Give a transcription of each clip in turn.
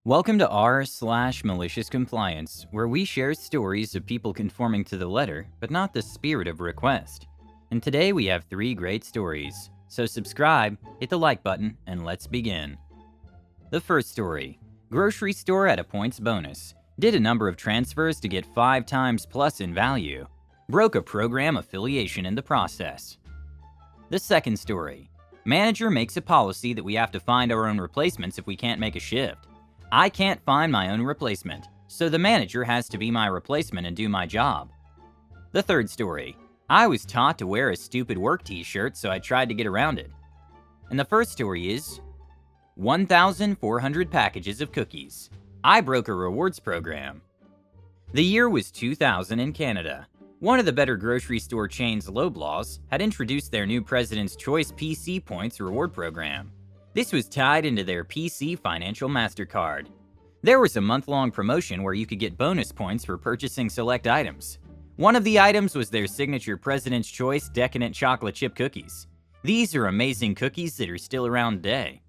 Welcome to r/malicious compliance, where we share stories of people conforming to the letter, but not the spirit of request. And today we have 3 great stories. So subscribe, hit the like button, and let's begin. The first story. Grocery store at a points bonus. Did a number of transfers to get 5 times plus in value. Broke a program affiliation in the process. The second story. Manager makes a policy that we have to find our own replacements if we can't make a shift. I can't find my own replacement, so the manager has to be my replacement and do my job. The third story. I was taught to wear a stupid work t-shirt, so I tried to get around it. And the first story is 1,400 packages of cookies. I broke a rewards program. The year was 2000 in Canada. One of the better grocery store chains, Loblaws, had introduced their new President's Choice PC Points reward program. This was tied into their PC Financial MasterCard. There was a month-long promotion where you could get bonus points for purchasing select items. One of the items was their signature President's Choice Decadent Chocolate Chip Cookies. These are amazing cookies that are still around today.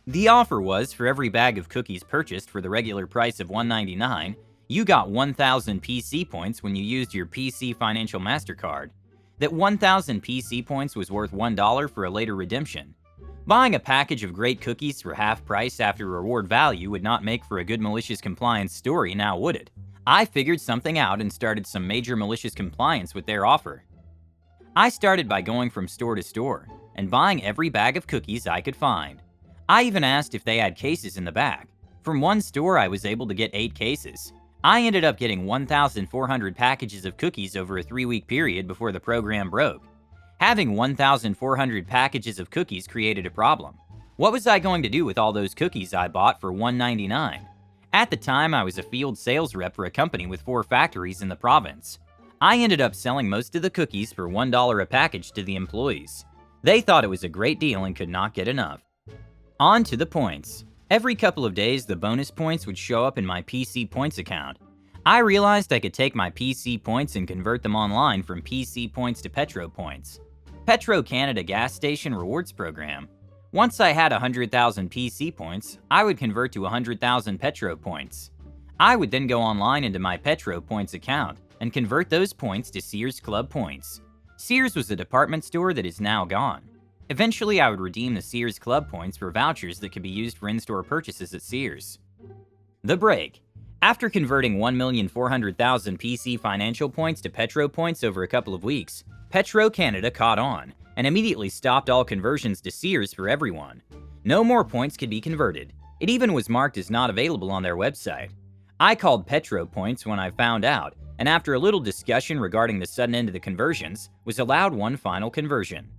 The offer was, for every bag of cookies purchased for the regular price of $1.99, you got 1,000 PC points when you used your PC Financial MasterCard. That 1,000 PC points was worth $1 for a later redemption. Buying a package of great cookies for half price after reward value would not make for a good malicious compliance story, now would it? I figured something out and started some major malicious compliance with their offer. I started by going from store to store and buying every bag of cookies I could find. I even asked if they had cases in the back. From one store I was able to get 8 cases. I ended up getting 1,400 packages of cookies over a 3-week period before the program broke. Having 1,400 packages of cookies created a problem. What was I going to do with all those cookies I bought for $1.99? At the time, I was a field sales rep for a company with 4 factories in the province. I ended up selling most of the cookies for $1 a package to the employees. They thought it was a great deal and could not get enough. On to the points. Every couple of days, the bonus points would show up in my PC Points account. I realized I could take my PC Points and convert them online from PC Points to Petro Points. Petro Canada gas station rewards program. Once I had 100,000 PC points, I would convert to 100,000 Petro points. I would then go online into my Petro Points account and convert those points to Sears Club points. Sears was a department store that is now gone. Eventually, I would redeem the Sears Club points for vouchers that could be used for in-store purchases at Sears. The break. After converting 1,400,000 PC financial points to Petro points over a couple of weeks, Petro Canada caught on and immediately stopped all conversions to Sears for everyone. No more points could be converted. It even was marked as not available on their website. I called Petro Points when I found out, and after a little discussion regarding the sudden end of the conversions, was allowed one final conversion.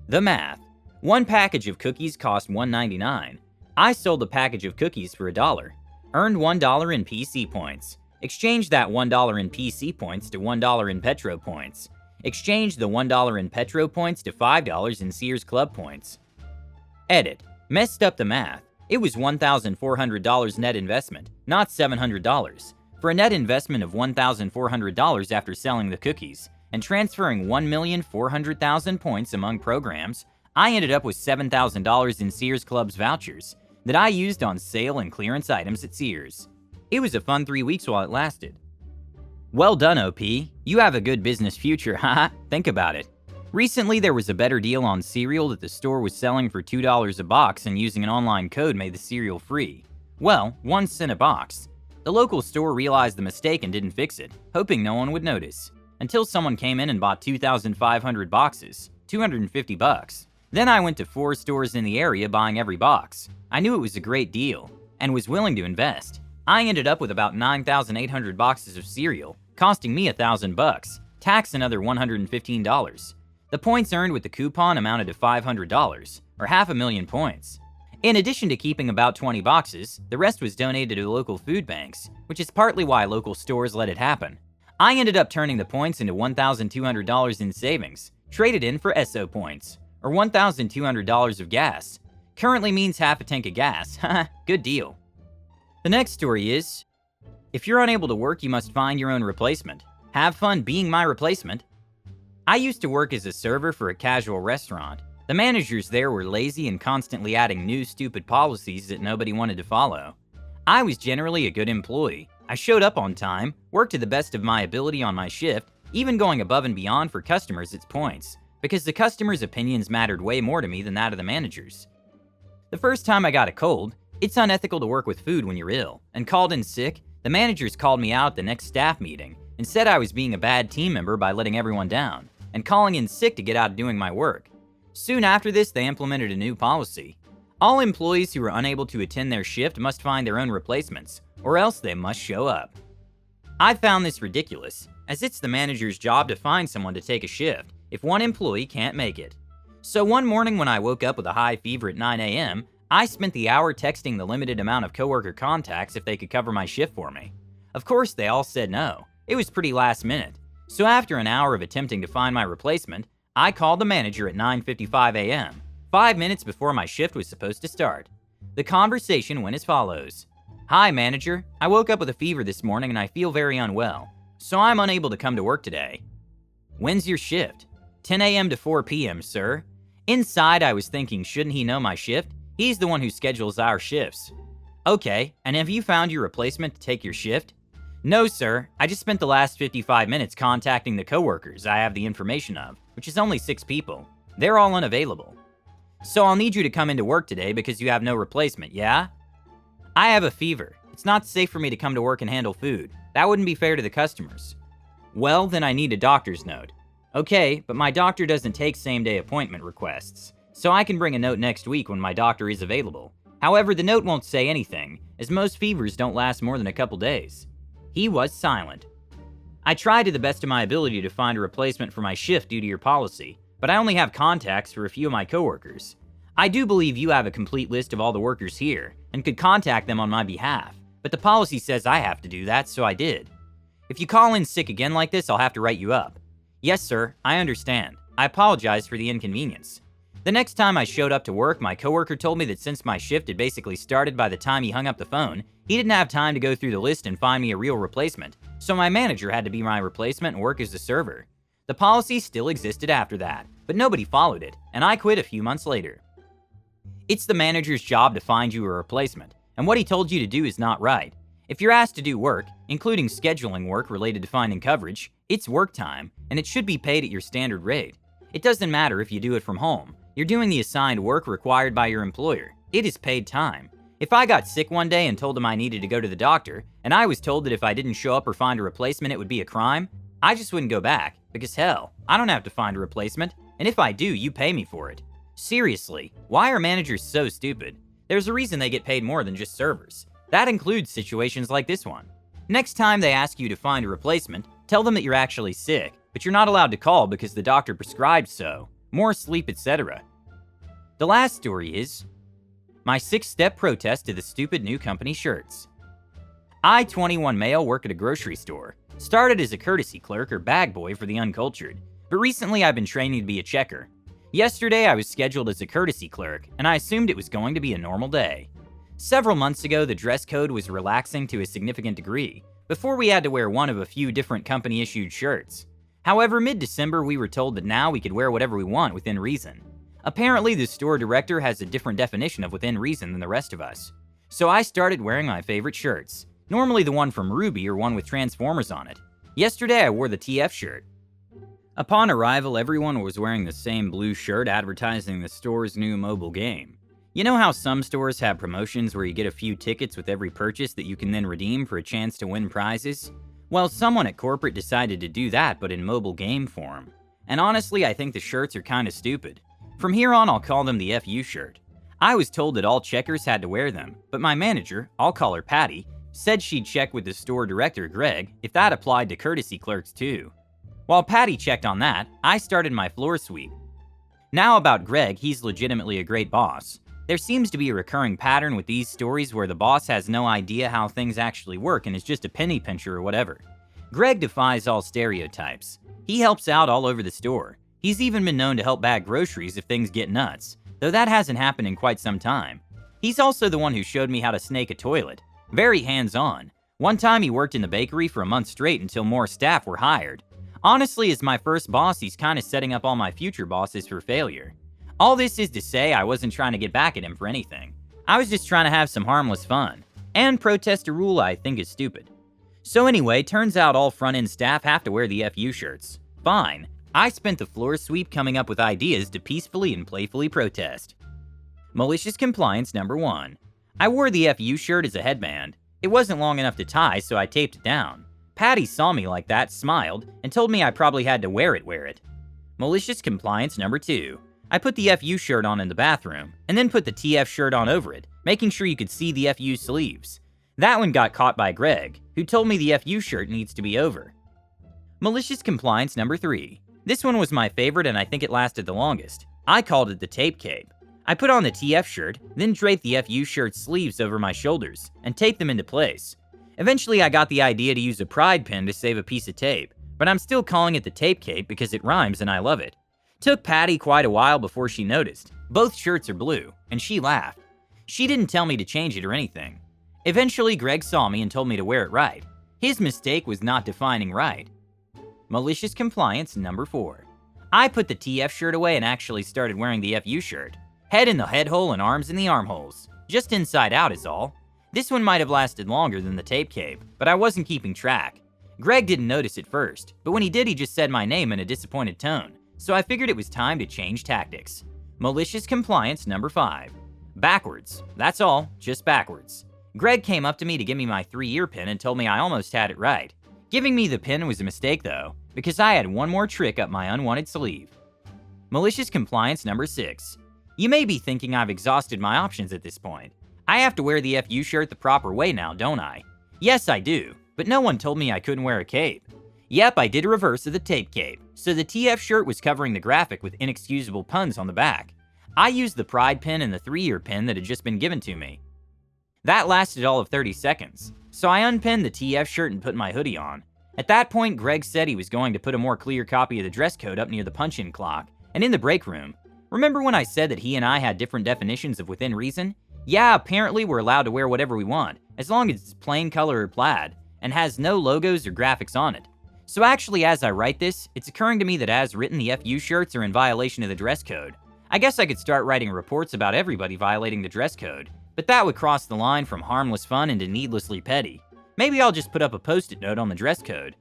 The math. One package of cookies cost $1.99. I sold a package of cookies for $1. Earned $1 in PC points. Exchanged that $1 in PC points to $1 in Petro points. Exchanged the $1 in Petro points to $5 in Sears Club points. Edit. Messed up the math. It was $1,400 net investment, not $700. For a net investment of $1,400 after selling the cookies and transferring 1,400,000 points among programs, I ended up with $7,000 in Sears Club's vouchers that I used on sale and clearance items at Sears. It was a fun 3 weeks while it lasted. Well done, OP. You have a good business future, haha. Think about it. Recently, there was a better deal on cereal that the store was selling for $2 a box, and using an online code made the cereal free. Well, 1 cent a box. The local store realized the mistake and didn't fix it, hoping no one would notice. Until someone came in and bought 2,500 boxes, $250. Then I went to 4 stores in the area buying every box. I knew it was a great deal, and was willing to invest. I ended up with about 9,800 boxes of cereal, costing me $1,000, tax another $115. The points earned with the coupon amounted to $500, or 500,000 points. In addition to keeping about 20 boxes, the rest was donated to local food banks, which is partly why local stores let it happen. I ended up turning the points into $1,200 in savings, traded in for SO points, or $1,200 of gas. Currently means half a tank of gas, haha, good deal. The next story is, if you're unable to work, you must find your own replacement. Have fun being my replacement. I used to work as a server for a casual restaurant. The managers there were lazy and constantly adding new stupid policies that nobody wanted to follow. I was generally a good employee. I showed up on time, worked to the best of my ability on my shift, even going above and beyond for customers at points, because the customers' opinions mattered way more to me than that of the managers. The first time I got a cold, it's unethical to work with food when you're ill, and called in sick, the managers called me out at the next staff meeting and said I was being a bad team member by letting everyone down, and calling in sick to get out of doing my work. Soon after this, they implemented a new policy. All employees who are unable to attend their shift must find their own replacements, or else they must show up. I found this ridiculous, as it's the manager's job to find someone to take a shift if one employee can't make it. So one morning when I woke up with a high fever at 9 a.m., I spent the hour texting the limited amount of coworker contacts if they could cover my shift for me. Of course, they all said no. It was pretty last minute. So after an hour of attempting to find my replacement, I called the manager at 9:55 a.m., 5 minutes before my shift was supposed to start. The conversation went as follows. "Hi, manager. I woke up with a fever this morning and I feel very unwell, so I'm unable to come to work today." "When's your shift?" 10 a.m. to 4 p.m., sir." Inside, I was thinking, shouldn't he know my shift? He's the one who schedules our shifts. "Okay, and have you found your replacement to take your shift?" "No, sir. I just spent the last 55 minutes contacting the coworkers I have the information of, which is only 6 people. They're all unavailable. So I'll need you to come into work today because you have no replacement, yeah?" "I have a fever. It's not safe for me to come to work and handle food. That wouldn't be fair to the customers." "Well, then I need a doctor's note." "Okay, but my doctor doesn't take same-day appointment requests, so I can bring a note next week when my doctor is available. However, the note won't say anything, as most fevers don't last more than a couple days." He was silent. "I tried to the best of my ability to find a replacement for my shift due to your policy, but I only have contacts for a few of my coworkers. I do believe you have a complete list of all the workers here and could contact them on my behalf, but the policy says I have to do that, so I did. If you call in sick again like this, I'll have to write you up." "Yes, sir, I understand. I apologize for the inconvenience." The next time I showed up to work, my coworker told me that since my shift had basically started by the time he hung up the phone, he didn't have time to go through the list and find me a real replacement, so my manager had to be my replacement and work as a server. The policy still existed after that, but nobody followed it, and I quit a few months later. It's the manager's job to find you a replacement, and what he told you to do is not right. If you're asked to do work, including scheduling work related to finding coverage, it's work time, and it should be paid at your standard rate. It doesn't matter if you do it from home. You're doing the assigned work required by your employer. It is paid time. If I got sick one day and told him I needed to go to the doctor, and I was told that if I didn't show up or find a replacement it would be a crime, I just wouldn't go back, because hell, I don't have to find a replacement, and if I do, you pay me for it. Seriously, why are managers so stupid? There's a reason they get paid more than just servers. That includes situations like this one. Next time they ask you to find a replacement, tell them that you're actually sick, but you're not allowed to call because the doctor prescribed so. More sleep, etc. The last story is my 6-step protest to the stupid new company shirts. I, 21 male, work at a grocery store. Started as a courtesy clerk or bag boy for the uncultured, but recently I've been training to be a checker. Yesterday I was scheduled as a courtesy clerk, and I assumed it was going to be a normal day. Several months ago, the dress code was relaxing to a significant degree, before we had to wear one of a few different company-issued shirts. However, mid-December we were told that now we could wear whatever we want within reason. Apparently, the store director has a different definition of within reason than the rest of us. So I started wearing my favorite shirts, normally the one from Ruby or one with Transformers on it. Yesterday I wore the TF shirt. Upon arrival, everyone was wearing the same blue shirt advertising the store's new mobile game. You know how some stores have promotions where you get a few tickets with every purchase that you can then redeem for a chance to win prizes? Well, someone at corporate decided to do that, but in mobile game form. And honestly, I think the shirts are kinda stupid. From here on, I'll call them the FU shirt. I was told that all checkers had to wear them, but my manager, I'll call her Patty, said she'd check with the store director, Greg, if that applied to courtesy clerks too. While Patty checked on that, I started my floor sweep. Now about Greg, he's legitimately a great boss. There seems to be a recurring pattern with these stories where the boss has no idea how things actually work and is just a penny pincher or whatever. Greg defies all stereotypes. He helps out all over the store. He's even been known to help bag groceries if things get nuts, though that hasn't happened in quite some time. He's also the one who showed me how to snake a toilet. Very hands-on. One time he worked in the bakery for a month straight until more staff were hired. Honestly, as my first boss, he's kinda setting up all my future bosses for failure. All this is to say I wasn't trying to get back at him for anything. I was just trying to have some harmless fun. and protest a rule I think is stupid. So anyway, turns out all front-end staff have to wear the FU shirts. Fine. I spent the floor sweep coming up with ideas to peacefully and playfully protest. Malicious compliance number 1. I wore the FU shirt as a headband. It wasn't long enough to tie, so I taped it down. Patty saw me like that, smiled, and told me I probably had to wear it. Malicious compliance number 2. I put the FU shirt on in the bathroom, and then put the TF shirt on over it, making sure you could see the FU sleeves. That one got caught by Greg, who told me the FU shirt needs to be over. Malicious compliance number 3. This one was my favorite and I think it lasted the longest. I called it the tape cape. I put on the TF shirt, then draped the FU shirt's sleeves over my shoulders, and taped them into place. Eventually I got the idea to use a pride pin to save a piece of tape, but I'm still calling it the tape cape because it rhymes and I love it. Took Patty quite a while before she noticed. Both shirts are blue, and she laughed. She didn't tell me to change it or anything. Eventually Greg saw me and told me to wear it right. His mistake was not defining right. Malicious compliance number 4. I put the TF shirt away and actually started wearing the FU shirt. Head in the head hole and arms in the armholes. Just inside out is all. This one might have lasted longer than the tape cape, but I wasn't keeping track. Greg didn't notice at first, but when he did he just said my name in a disappointed tone, so I figured it was time to change tactics. Malicious compliance number 5. Backwards. That's all, just backwards. Greg came up to me to give me my 3-year pin and told me I almost had it right. Giving me the pin was a mistake though, because I had one more trick up my unwanted sleeve. Malicious compliance number 6. You may be thinking I've exhausted my options at this point. I have to wear the FU shirt the proper way now, don't I? Yes, I do, but no one told me I couldn't wear a cape. Yep, I did a reverse of the tape cape, so the TF shirt was covering the graphic with inexcusable puns on the back. I used the pride pin and the 3-year pin that had just been given to me. That lasted all of 30 seconds, so I unpinned the TF shirt and put my hoodie on. At that point, Greg said he was going to put a more clear copy of the dress code up near the punch-in clock and in the break room. Remember when I said that he and I had different definitions of within reason? Yeah, apparently we're allowed to wear whatever we want, as long as it's plain color or plaid, and has no logos or graphics on it. So actually, as I write this, it's occurring to me that as written, the FU shirts are in violation of the dress code. I guess I could start writing reports about everybody violating the dress code, but that would cross the line from harmless fun into needlessly petty. Maybe I'll just put up a post-it note on the dress code.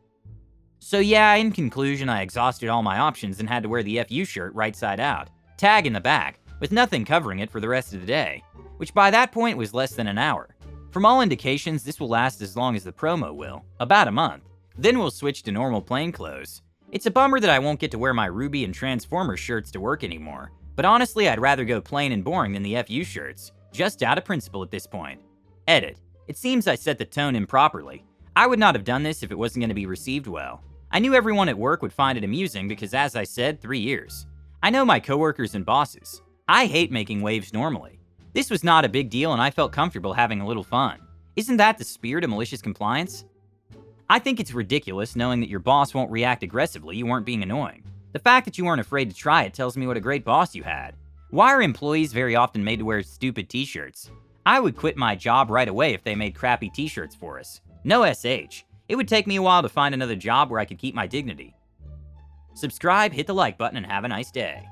So yeah, in conclusion, I exhausted all my options and had to wear the FU shirt right side out, tag in the back, with nothing covering it for the rest of the day, which by that point was less than an hour. From all indications, this will last as long as the promo will, about a month. Then we'll switch to normal plain clothes. It's a bummer that I won't get to wear my Ruby and Transformer shirts to work anymore, but honestly I'd rather go plain and boring than the FU shirts, just out of principle at this point. Edit. It seems I set the tone improperly. I would not have done this if it wasn't going to be received well. I knew everyone at work would find it amusing because, as I said, 3 years. I know my coworkers and bosses. I hate making waves normally. This was not a big deal and I felt comfortable having a little fun. Isn't that the spirit of malicious compliance? I think it's ridiculous knowing that your boss won't react aggressively you weren't being annoying. The fact that you weren't afraid to try it tells me what a great boss you had. Why are employees very often made to wear stupid t-shirts? I would quit my job right away if they made crappy t-shirts for us. No SH. It would take me a while to find another job where I could keep my dignity. Subscribe, hit the like button, and have a nice day.